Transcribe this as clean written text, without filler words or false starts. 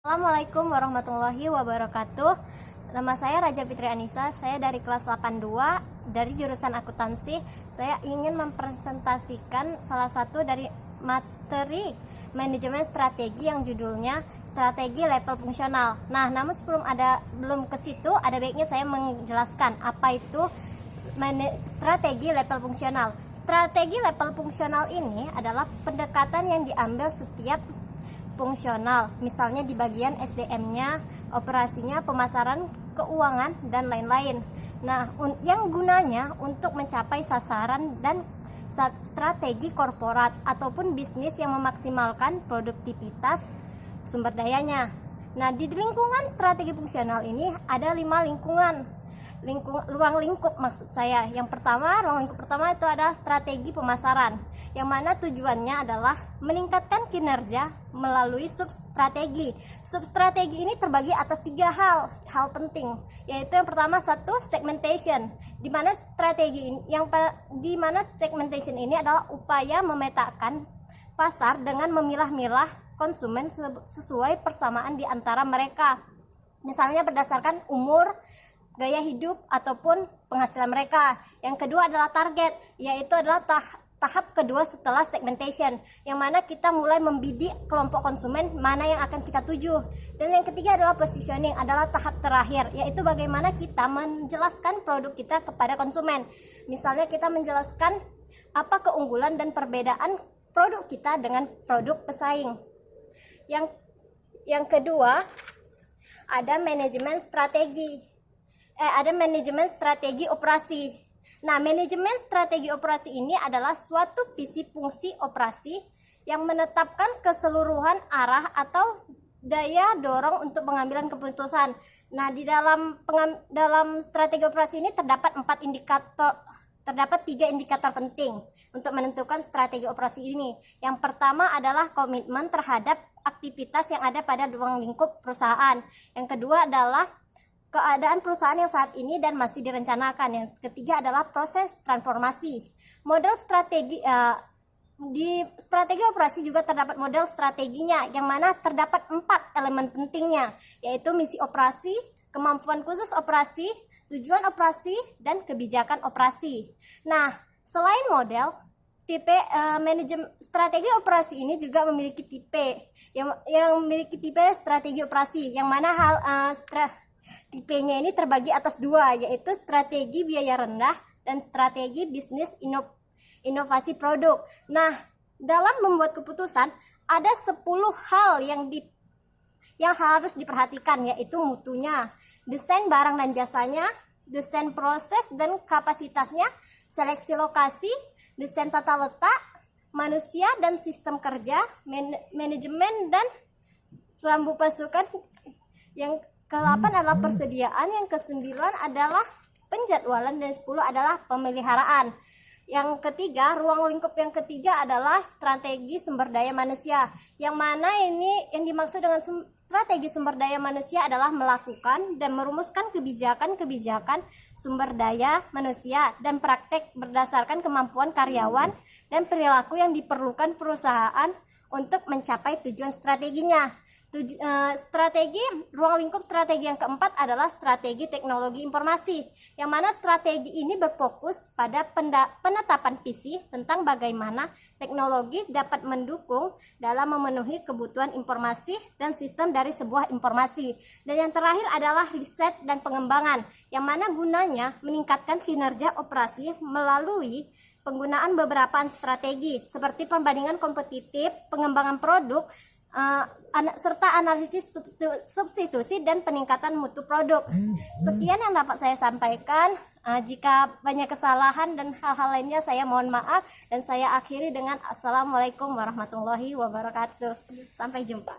Assalamualaikum warahmatullahi wabarakatuh. Nama saya Raja Fitri Anissa, saya dari kelas 82 dari jurusan akuntansi. Saya ingin mempresentasikan salah satu dari materi manajemen strategi yang judulnya strategi level fungsional. Nah, namun belum ke situ, ada baiknya saya menjelaskan apa itu strategi level fungsional. Strategi level fungsional ini adalah pendekatan yang diambil setiap fungsional, misalnya di bagian SDM-nya, operasinya, pemasaran, keuangan, dan lain-lain. Nah, yang gunanya untuk mencapai sasaran dan strategi korporat ataupun bisnis yang memaksimalkan produktivitas sumber dayanya. Nah, di lingkungan strategi fungsional ini ada 5 ruang lingkup maksud saya. Ruang lingkup pertama itu adalah strategi pemasaran, yang mana tujuannya adalah meningkatkan kinerja melalui substrategi. Substrategi ini terbagi atas 3 hal penting, yaitu yang pertama segmentation, di mana segmentation ini adalah upaya memetakan pasar dengan memilah-milah konsumen sesuai persamaan di antara mereka, misalnya berdasarkan umur, gaya hidup, ataupun penghasilan mereka. Yang kedua adalah target, yaitu adalah tahap kedua setelah segmentation, yang mana kita mulai membidik kelompok konsumen mana yang akan kita tuju. Dan yang ketiga adalah positioning, adalah tahap terakhir, yaitu bagaimana kita menjelaskan produk kita kepada konsumen. Misalnya kita menjelaskan apa keunggulan dan perbedaan produk kita dengan produk pesaing. Yang kedua ada manajemen strategi operasi. Nah, manajemen strategi operasi ini adalah suatu visi fungsi operasi yang menetapkan keseluruhan arah atau daya dorong untuk pengambilan keputusan. Nah, di dalam strategi operasi ini terdapat 3 indikator penting untuk menentukan strategi operasi ini. Yang pertama adalah komitmen terhadap aktivitas yang ada pada ruang lingkup perusahaan. Yang kedua adalah keadaan perusahaan yang saat ini dan masih direncanakan. Yang ketiga adalah proses transformasi. Di strategi operasi juga terdapat model strateginya, yang mana terdapat 4 elemen pentingnya, yaitu misi operasi, kemampuan khusus operasi, tujuan operasi, dan kebijakan operasi. Nah, selain model, tipe manajemen strategi operasi ini juga memiliki tipe yang memiliki tipe strategi operasi, yang mana tipenya ini terbagi atas 2, yaitu strategi biaya rendah dan strategi bisnis inovasi produk. Nah, dalam membuat keputusan ada 10 hal yang harus diperhatikan, yaitu mutunya, desain barang dan jasanya, desain proses dan kapasitasnya, seleksi lokasi, desain tata letak, manusia dan sistem kerja, manajemen dan rambu pasukan. Yang ke-8 adalah persediaan, yang ke-9 adalah penjadwalan, dan 10 adalah pemeliharaan. Yang ketiga, ruang lingkup yang ketiga adalah strategi sumber daya manusia, yang mana ini yang dimaksud dengan strategi sumber daya manusia adalah melakukan dan merumuskan kebijakan sumber daya manusia dan praktek berdasarkan kemampuan karyawan dan perilaku yang diperlukan perusahaan untuk mencapai tujuan strateginya. Ruang lingkup strategi yang keempat adalah strategi teknologi informasi, yang mana strategi ini berfokus pada penetapan visi tentang bagaimana teknologi dapat mendukung dalam memenuhi kebutuhan informasi dan sistem dari sebuah informasi. Dan yang terakhir adalah riset dan pengembangan, yang mana gunanya meningkatkan kinerja operasi melalui penggunaan beberapa strategi seperti perbandingan kompetitif, pengembangan produk, serta analisis substitusi dan peningkatan mutu produk. Sekian yang dapat saya sampaikan. Jika banyak kesalahan dan hal-hal lainnya, saya mohon maaf, dan saya akhiri dengan Assalamualaikum warahmatullahi wabarakatuh. Sampai jumpa.